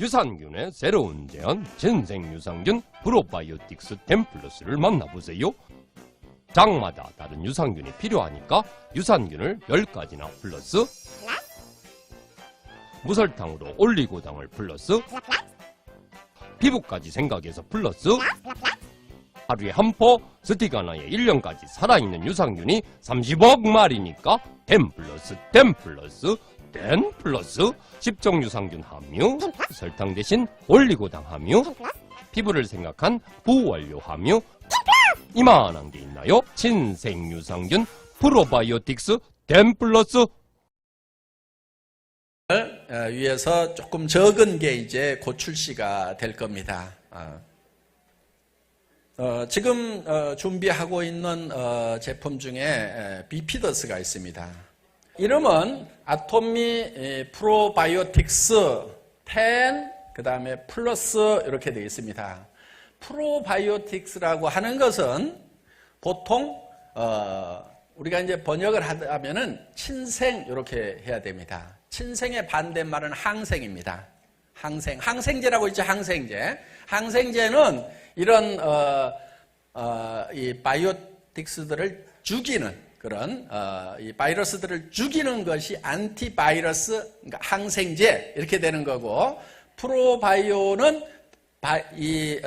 유산균의 새로운 제안 진생유산균 프로바이오틱스 10플러스를 만나보세요. 장마다 다른 유산균이 필요하니까 유산균을 10가지나 플러스, 무설탕으로 올리고당을 플러스, 피부까지 생각해서 플러스, 하루에 한 포 스틱 하나에 1년까지 살아있는 유산균이 30억 마리니까 10플러스 10플러스 10플러스 10종 유산균 함유, 설탕 대신 올리고당 함유, 피부를 생각한 부원료 함유, 이만한 게 있나요? 친생유산균 프로바이오틱스 10플러스. 위해서 조금 적은 게 이제 곧 출시가 될 겁니다. 지금 준비하고 있는 제품 중에 비피더스가 있습니다. 이름은 아토미 프로바이오틱스 10, 그 다음에 플러스 이렇게 되어 있습니다. 프로바이오틱스라고 하는 것은 보통 우리가 이제 번역을 하면은 친생 이렇게 해야 됩니다. 친생의 반대말은 항생입니다. 항생제라고 있죠. 항생제는 이런 이 바이오틱스들을 죽이는 그런 이 바이러스들을 죽이는 것이 안티바이러스, 그러니까 항생제 이렇게 되는 거고, 프로바이오는 이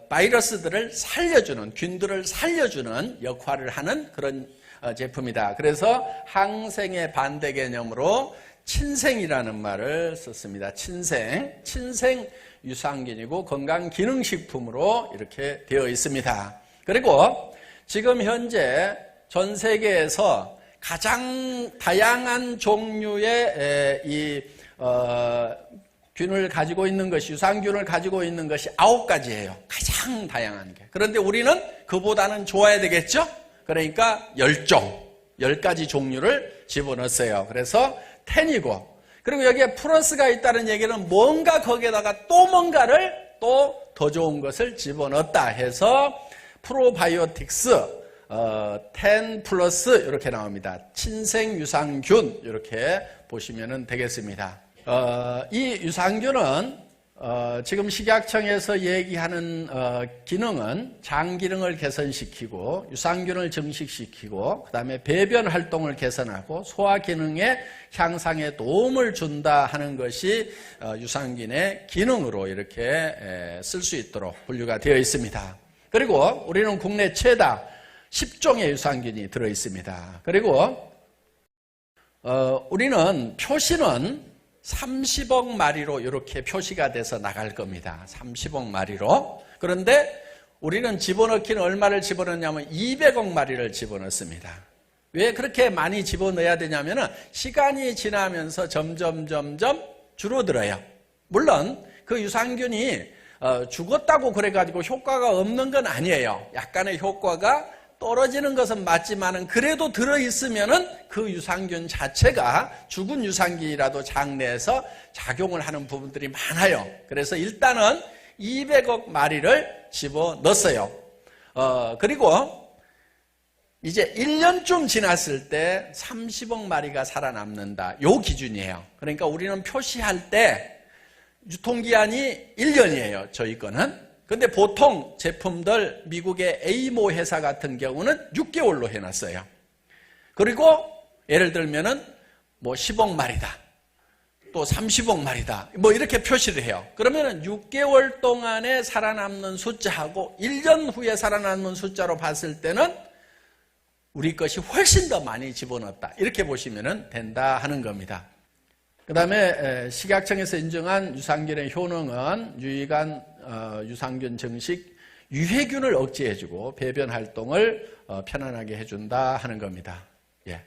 바이러스들을 살려주는, 균들을 살려주는 역할을 하는 그런 제품이다. 그래서 항생의 반대 개념으로 친생이라는 말을 썼습니다. 친생 유산균이고 건강기능식품으로 이렇게 되어 있습니다. 그리고 지금 현재 전 세계에서 가장 다양한 종류의 이 균을 가지고 있는 것이, 유산균을 가지고 있는 것이 9가지예요. 가장 다양한 게. 그런데 우리는 그보다는 좋아야 되겠죠? 그러니까 10가지 종류를 집어넣었어요. 그래서 10이고, 그리고 여기에 플러스가 있다는 얘기는 뭔가 거기에다가 또 뭔가를 또 더 좋은 것을 집어넣었다 해서 프로바이오틱스 10 플러스 이렇게 나옵니다. 친생유산균 이렇게 보시면 되겠습니다. 이 유산균은 지금 식약청에서 얘기하는 기능은 장 기능을 개선시키고 유산균을 증식시키고 그 다음에 배변 활동을 개선하고 소화 기능의 향상에 도움을 준다 하는 것이 유산균의 기능으로 이렇게 쓸 수 있도록 분류가 되어 있습니다. 그리고 우리는 국내 최다 10종의 유산균이 들어 있습니다. 그리고 우리는 표시는 30억 마리로 이렇게 표시가 돼서 나갈 겁니다. 30억 마리로. 그런데 우리는 집어넣기는 얼마를 집어넣냐면 200억 마리를 집어넣습니다. 왜 그렇게 많이 집어넣어야 되냐면 시간이 지나면서 점점 줄어들어요. 물론 그 유산균이 죽었다고 그래가지고 효과가 없는 건 아니에요. 약간의 효과가 떨어지는 것은 맞지만은 그래도 들어있으면은 그 유산균 자체가 죽은 유산균이라도 장내에서 작용을 하는 부분들이 많아요. 그래서 일단은 200억 마리를 집어 넣었어요. 그리고 이제 1년쯤 지났을 때 30억 마리가 살아남는다. 요 기준이에요. 그러니까 우리는 표시할 때 유통기한이 1년이에요. 저희 거는. 근데 보통 제품들 미국의 에이모 회사 같은 경우는 6개월로 해놨어요. 그리고 예를 들면은 뭐 10억 마리다, 또 30억 마리다, 뭐 이렇게 표시를 해요. 그러면은 6개월 동안에 살아남는 숫자하고 1년 후에 살아남는 숫자로 봤을 때는 우리 것이 훨씬 더 많이 집어넣었다, 이렇게 보시면 된다 하는 겁니다. 그 다음에 식약청에서 인정한 유산균의 효능은 유익한 유산균 증식, 유해균을 억제해주고 배변 활동을 편안하게 해준다 하는 겁니다. 예.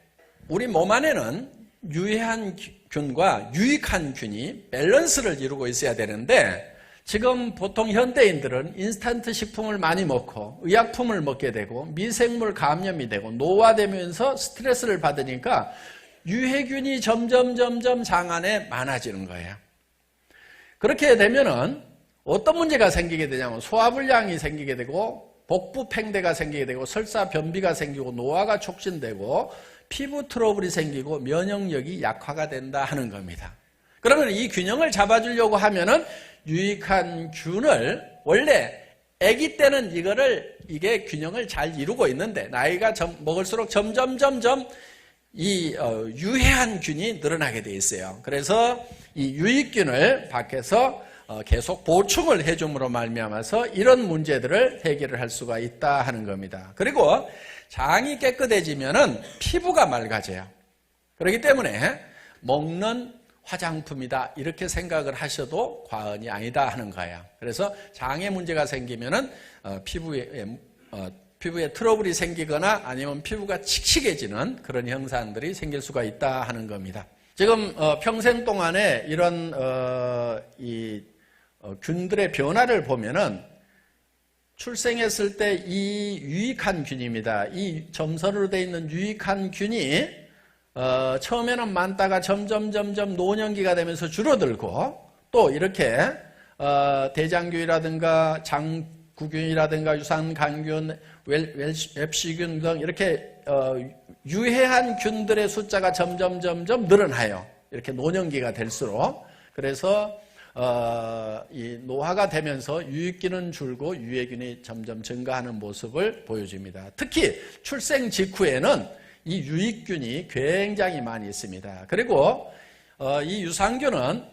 우리 몸 안에는 유해한 균과 유익한 균이 밸런스를 이루고 있어야 되는데, 지금 보통 현대인들은 인스턴트 식품을 많이 먹고 의약품을 먹게 되고 미생물 감염이 되고 노화되면서 스트레스를 받으니까 유해균이 점점 장 안에 많아지는 거예요. 그렇게 되면은 어떤 문제가 생기게 되냐면 소화불량이 생기게 되고 복부 팽대가 생기게 되고 설사 변비가 생기고 노화가 촉진되고 피부 트러블이 생기고 면역력이 약화가 된다 하는 겁니다. 그러면 이 균형을 잡아주려고 하면은 유익한 균을 원래 아기 때는 이게 균형을 잘 이루고 있는데 나이가 먹을수록 점점 이 유해한 균이 늘어나게 돼 있어요. 그래서 이 유익균을 밖에서 계속 보충을 해줌으로 말미암아서 이런 문제들을 해결을 할 수가 있다 하는 겁니다. 그리고 장이 깨끗해지면은 피부가 맑아져요. 그렇기 때문에 먹는 화장품이다 이렇게 생각을 하셔도 과언이 아니다 하는 거예요. 그래서 장에 문제가 생기면은 피부에 트러블이 생기거나 아니면 피부가 칙칙해지는 그런 현상들이 생길 수가 있다 하는 겁니다. 지금 평생 동안에 이런 균들의 변화를 보면은 출생했을 때 이 유익한 균입니다. 이 점선으로 되어 있는 유익한 균이 처음에는 많다가 점점 노년기가 되면서 줄어들고 또 이렇게 대장균이라든가 장구균이라든가 유산간균, 웹시균 등 이렇게 유해한 균들의 숫자가 점점 늘어나요. 이렇게 노년기가 될수록. 그래서 이 노화가 되면서 유익균은 줄고 유해균이 점점 증가하는 모습을 보여줍니다. 특히 출생 직후에는 이 유익균이 굉장히 많이 있습니다. 그리고 이 유산균은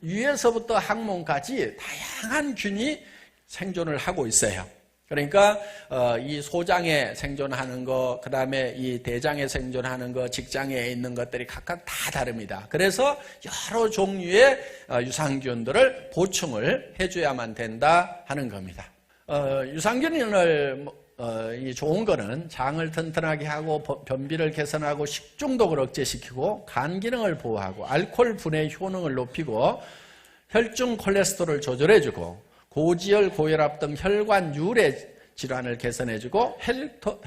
유에서부터 항문까지 다양한 균이 생존을 하고 있어요. 그러니까 이 소장에 생존하는 거, 그 다음에 이 대장에 생존하는 거, 직장에 있는 것들이 각각 다 다릅니다. 그래서 여러 종류의 유산균들을 보충을 해줘야만 된다 하는 겁니다. 유산균을 이 좋은 거는 장을 튼튼하게 하고 변비를 개선하고 식중독을 억제시키고 간 기능을 보호하고 알코올 분해 효능을 높이고 혈중 콜레스테롤을 조절해주고 고지혈, 고혈압 등 혈관 유래 질환을 개선해주고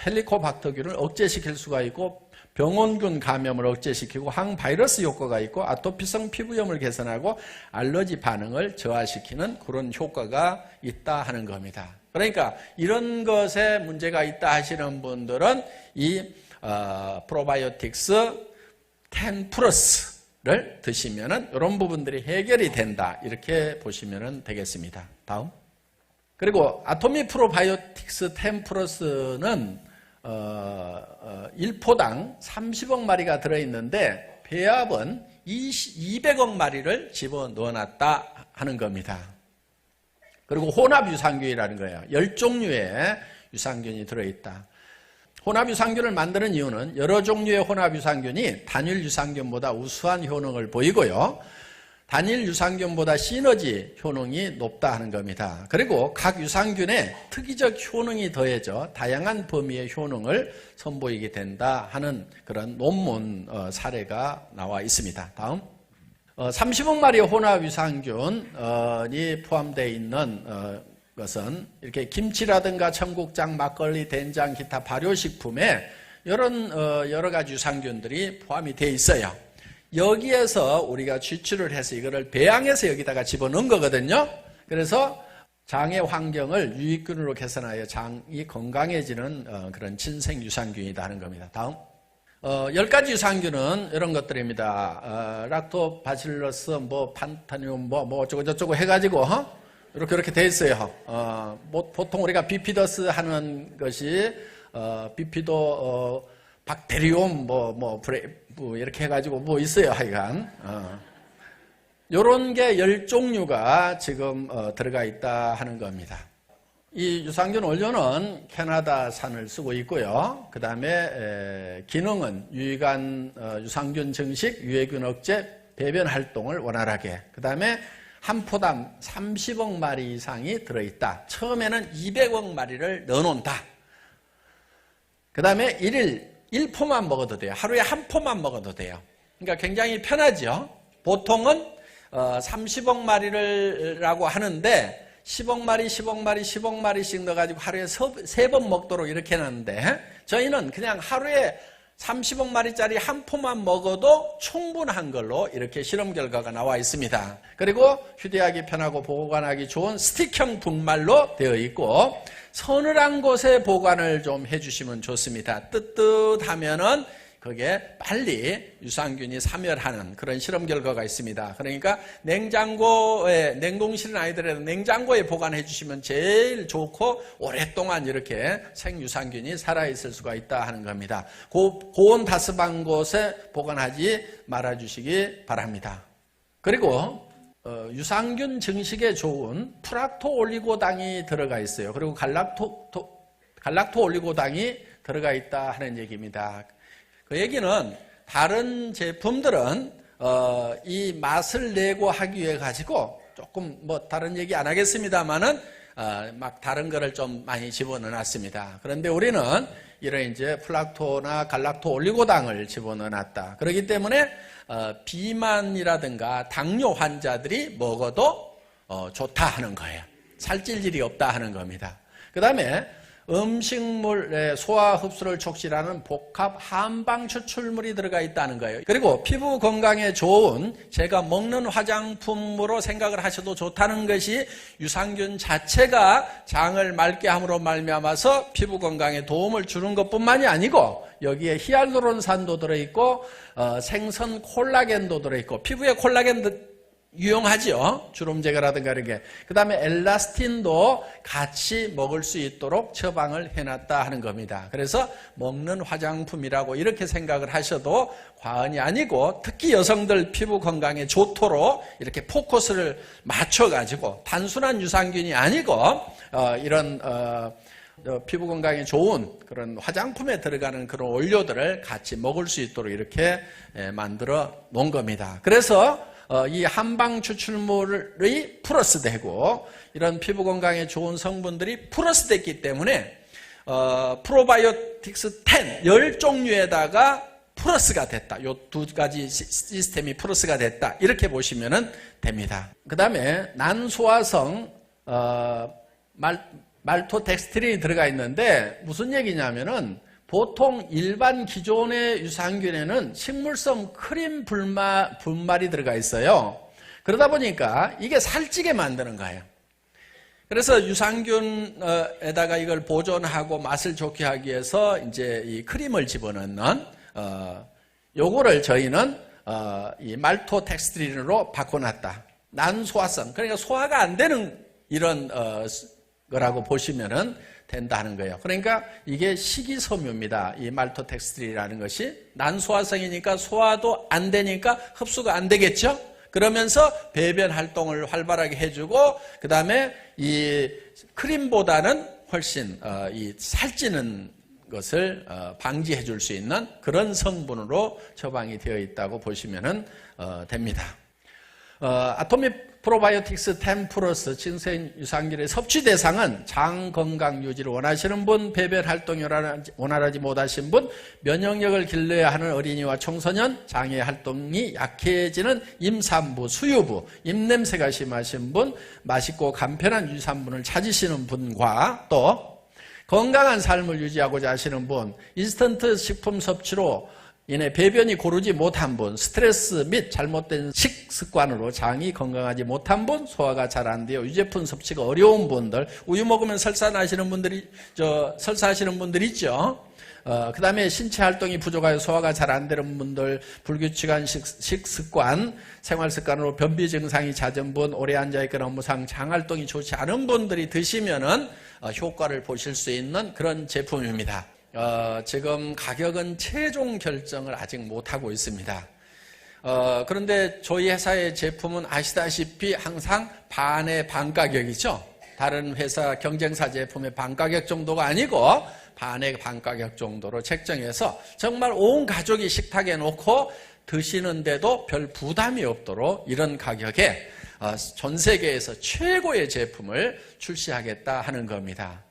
헬리코박터균을 억제시킬 수가 있고 병원균 감염을 억제시키고 항바이러스 효과가 있고 아토피성 피부염을 개선하고 알러지 반응을 저하시키는 그런 효과가 있다 하는 겁니다. 그러니까 이런 것에 문제가 있다 하시는 분들은 이 프로바이오틱스 10 플러스를 드시면은 이런 부분들이 해결이 된다 이렇게 보시면 되겠습니다. 다음. 그리고 아토미 프로바이오틱스 10 플러스는 1포당 30억 마리가 들어있는데 배합은 200억 마리를 집어넣어놨다 하는 겁니다. 그리고 혼합 유산균이라는 거예요. 10종류의 유산균이 들어있다. 혼합 유산균을 만드는 이유는 여러 종류의 혼합 유산균이 단일 유산균보다 우수한 효능을 보이고요. 단일 유산균보다 시너지 효능이 높다 하는 겁니다. 그리고 각 유산균에 특이적 효능이 더해져 다양한 범위의 효능을 선보이게 된다 하는 그런 논문 사례가 나와 있습니다. 다음. 30억 마리의 혼합 유산균이 포함되어 있는 것은 이렇게 김치라든가 청국장, 막걸리, 된장, 기타 발효식품에 이런 여러 가지 유산균들이 포함이 되어 있어요. 여기에서 우리가 취출을 해서 이거를 배양해서 여기다가 집어넣은 거거든요. 그래서 장의 환경을 유익균으로 개선하여 장이 건강해지는 그런 친생 유산균이다 하는 겁니다. 다음. 10가지 유산균은 이런 것들입니다. 락토바실러스, 판타늄, 어쩌고저쩌고 해가지고, 이렇게 돼 있어요. 보통 우리가 비피더스 하는 것이, 비피도, 박테리움, 이렇게 해가지고 있어요, 하여간. 요런 게 10종류가 지금 들어가 있다 하는 겁니다. 이 유산균 원료는 캐나다산을 쓰고 있고요. 그 다음에 기능은 유익한 유산균 증식, 유해균 억제, 배변 활동을 원활하게. 그 다음에 한 포당 30억 마리 이상이 들어있다. 처음에는 200억 마리를 넣어놓는다. 그 다음에 1포만 먹어도 돼요. 하루에 한 포만 먹어도 돼요. 그러니까 굉장히 편하죠. 보통은 30억 마리라고 하는데 10억 마리, 10억 마리, 10억 마리씩 넣어가지고 하루에 3번 먹도록 이렇게 해놨는데 저희는 그냥 하루에 30억 마리짜리 한 포만 먹어도 충분한 걸로 이렇게 실험 결과가 나와 있습니다. 그리고 휴대하기 편하고 보관하기 좋은 스틱형 분말로 되어 있고 서늘한 곳에 보관을 좀 해주시면 좋습니다. 뜨뜻하면은 그게 빨리 유산균이 사멸하는 그런 실험 결과가 있습니다. 그러니까 냉장고에, 냉동실은 아니더라도 냉장고에 보관해 주시면 제일 좋고 오랫동안 이렇게 생유산균이 살아있을 수가 있다 하는 겁니다. 고온 다습한 곳에 보관하지 말아 주시기 바랍니다. 그리고 유산균 증식에 좋은 프락토 올리고당이 들어가 있어요. 그리고 갈락토 올리고당이 들어가 있다 하는 얘기입니다. 그 얘기는 다른 제품들은 이 맛을 내고 하기 위해 가지고 조금 뭐 다른 얘기 안 하겠습니다만은 막 다른 거를 좀 많이 집어넣어 놨습니다. 그런데 우리는 이런 이제 플락토나 갈락토 올리고당을 집어넣어 놨다. 그렇기 때문에 비만이라든가 당뇨 환자들이 먹어도 좋다 하는 거예요. 살찔 일이 없다 하는 겁니다. 그 다음에 음식물의 소화 흡수를 촉진하는 복합 한방 추출물이 들어가 있다는 거예요. 그리고 피부 건강에 좋은 제가 먹는 화장품으로 생각을 하셔도 좋다는 것이 유산균 자체가 장을 맑게 함으로 말미암아서 피부 건강에 도움을 주는 것뿐만이 아니고 여기에 히알루론산도 들어있고 생선 콜라겐도 들어있고 피부에 콜라겐 유용하죠. 주름 제거라든가 이런 게. 그 다음에 엘라스틴도 같이 먹을 수 있도록 처방을 해놨다 하는 겁니다. 그래서 먹는 화장품이라고 이렇게 생각을 하셔도 과언이 아니고 특히 여성들 피부 건강에 좋도록 이렇게 포커스를 맞춰가지고 단순한 유산균이 아니고 이런 피부 건강에 좋은 그런 화장품에 들어가는 그런 원료들을 같이 먹을 수 있도록 이렇게 만들어 놓은 겁니다. 그래서 이 한방 추출물이 플러스되고 이런 피부 건강에 좋은 성분들이 플러스됐기 때문에 프로바이오틱스 10종류에다가 플러스가 됐다. 이 두 가지 시스템이 플러스가 됐다. 이렇게 보시면 됩니다. 그 다음에 난소화성 말토덱스트린이 들어가 있는데 무슨 얘기냐면은 보통 일반 기존의 유산균에는 식물성 크림 분말이 들어가 있어요. 그러다 보니까 이게 살찌게 만드는 거예요. 그래서 유산균에다가 이걸 보존하고 맛을 좋게 하기 위해서 이제 이 크림을 집어넣는 요거를 저희는 이 말토덱스트린으로 바꿔놨다. 난소화성, 그러니까 소화가 안 되는 이런 거라고 보시면은 된다는 거예요. 그러니까 이게 식이섬유입니다. 이 말토덱스트린이라는 것이 난소화성이니까 소화도 안 되니까 흡수가 안 되겠죠. 그러면서 배변 활동을 활발하게 해주고 그 다음에 이 크림보다는 훨씬 이 살찌는 것을 방지해 줄 수 있는 그런 성분으로 처방이 되어 있다고 보시면 됩니다. 아토믹 프로바이오틱스 10 플러스 진생 유산균의 섭취 대상은 장 건강 유지를 원하시는 분, 배변 활동이 원활하지 못하신 분, 면역력을 길러야 하는 어린이와 청소년, 장의 활동이 약해지는 임산부, 수유부, 입냄새가 심하신 분, 맛있고 간편한 유산균을 찾으시는 분과 또 건강한 삶을 유지하고자 하시는 분, 인스턴트 식품 섭취로 이내 배변이 고르지 못한 분, 스트레스 및 잘못된 식습관으로 장이 건강하지 못한 분, 소화가 잘 안 돼요. 유제품 섭취가 어려운 분들, 우유 먹으면 설사하시는 분들이, 설사하시는 분들 있죠. 그 다음에 신체 활동이 부족하여 소화가 잘 안 되는 분들, 불규칙한 식습관, 생활 습관으로 변비 증상이 잦은 분, 오래 앉아있거나 업무상 장 활동이 좋지 않은 분들이 드시면은 효과를 보실 수 있는 그런 제품입니다. 지금 가격은 최종 결정을 아직 못하고 있습니다. 그런데 저희 회사의 제품은 아시다시피 항상 반의 반 가격이죠. 다른 회사 경쟁사 제품의 반 가격 정도가 아니고 반의 반 가격 정도로 책정해서 정말 온 가족이 식탁에 놓고 드시는데도 별 부담이 없도록 이런 가격에 전 세계에서 최고의 제품을 출시하겠다 하는 겁니다.